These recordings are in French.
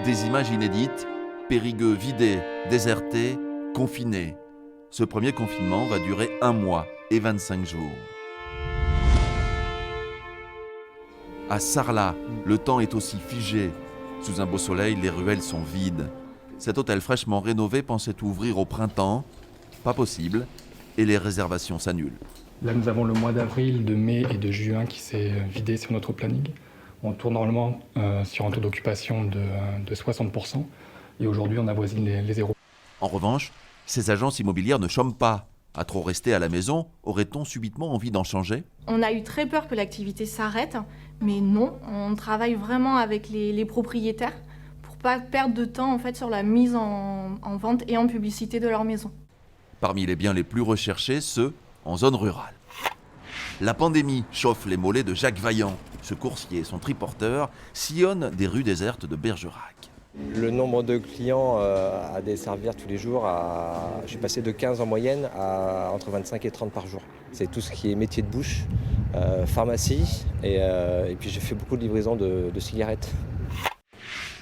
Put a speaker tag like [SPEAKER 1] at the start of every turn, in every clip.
[SPEAKER 1] Des images inédites, Périgueux vidé, déserté, confiné. Ce premier confinement va durer 1 mois et 25 jours. À Sarlat, le temps est aussi figé. Sous un beau soleil, les ruelles sont vides. Cet hôtel fraîchement rénové pensait ouvrir au printemps. Pas possible, et les réservations s'annulent.
[SPEAKER 2] Là, nous avons le mois d'avril, de mai et de juin qui s'est vidé sur notre planning. On tourne normalement sur un taux d'occupation de 60%. Et aujourd'hui, on avoisine les zéros.
[SPEAKER 1] En revanche, ces agences immobilières ne chôment pas. À trop rester à la maison, aurait-on subitement envie d'en changer ?
[SPEAKER 3] On a eu très peur que l'activité s'arrête, mais non, on travaille vraiment avec les propriétaires pour pas perdre de temps en fait, sur la mise en vente et en publicité de leur maison.
[SPEAKER 1] Parmi les biens les plus recherchés, ceux en zone rurale. La pandémie chauffe les mollets de Jacques Vaillant. Ce coursier et son triporteur sillonnent des rues désertes de Bergerac.
[SPEAKER 4] Le nombre de clients à desservir tous les jours, je suis passé de 15 en moyenne à entre 25 et 30 par jour. C'est tout ce qui est métier de bouche, pharmacie et puis j'ai fait beaucoup de livraisons de cigarettes.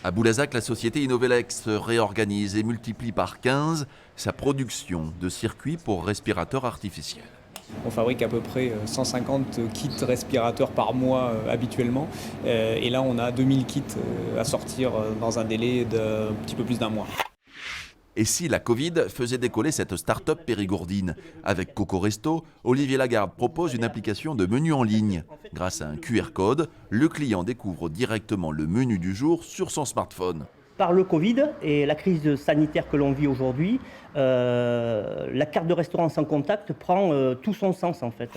[SPEAKER 1] À Boulazac, la société Innovelex se réorganise et multiplie par 15 sa production de circuits pour respirateurs artificiels.
[SPEAKER 5] On fabrique à peu près 150 kits respirateurs par mois habituellement. Et là, on a 2000 kits à sortir dans un délai d'un petit peu plus d'un mois.
[SPEAKER 1] Et si la Covid faisait décoller cette start-up périgourdine ? Avec Coco Resto, Olivier Lagarde propose une application de menu en ligne. Grâce à un QR code, le client découvre directement le menu du jour sur son smartphone.
[SPEAKER 6] Par le Covid et la crise sanitaire que l'on vit aujourd'hui, la carte de restaurant sans contact prend tout son sens en fait.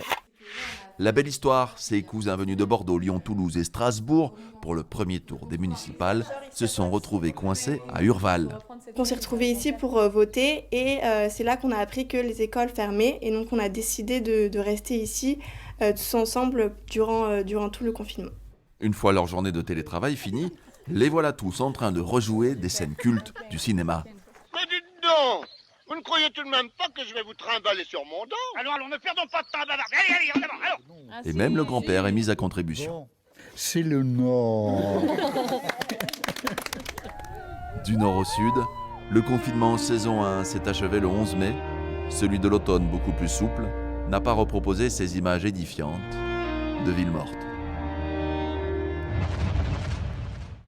[SPEAKER 1] La belle histoire, ses cousins venus de Bordeaux, Lyon, Toulouse et Strasbourg, pour le premier tour des municipales, se sont retrouvés coincés à Urval.
[SPEAKER 7] On s'est retrouvés ici pour voter et c'est là qu'on a appris que les écoles fermaient et donc on a décidé de rester ici tous ensemble durant tout le confinement.
[SPEAKER 1] Une fois leur journée de télétravail finie, les voilà tous en train de rejouer des scènes cultes du cinéma.
[SPEAKER 8] Mais dites donc, vous ne croyez tout de même pas que je vais vous trimballer sur mon dos ? Alors, ne perdons pas de temps à bavarder. Allez, en avant, alors.
[SPEAKER 1] Et même le grand-père est mis à contribution.
[SPEAKER 9] C'est le Nord.
[SPEAKER 1] Du nord au sud, le confinement saison 1 s'est achevé le 11 mai. Celui de l'automne, beaucoup plus souple, n'a pas reproposé ces images édifiantes de villes mortes.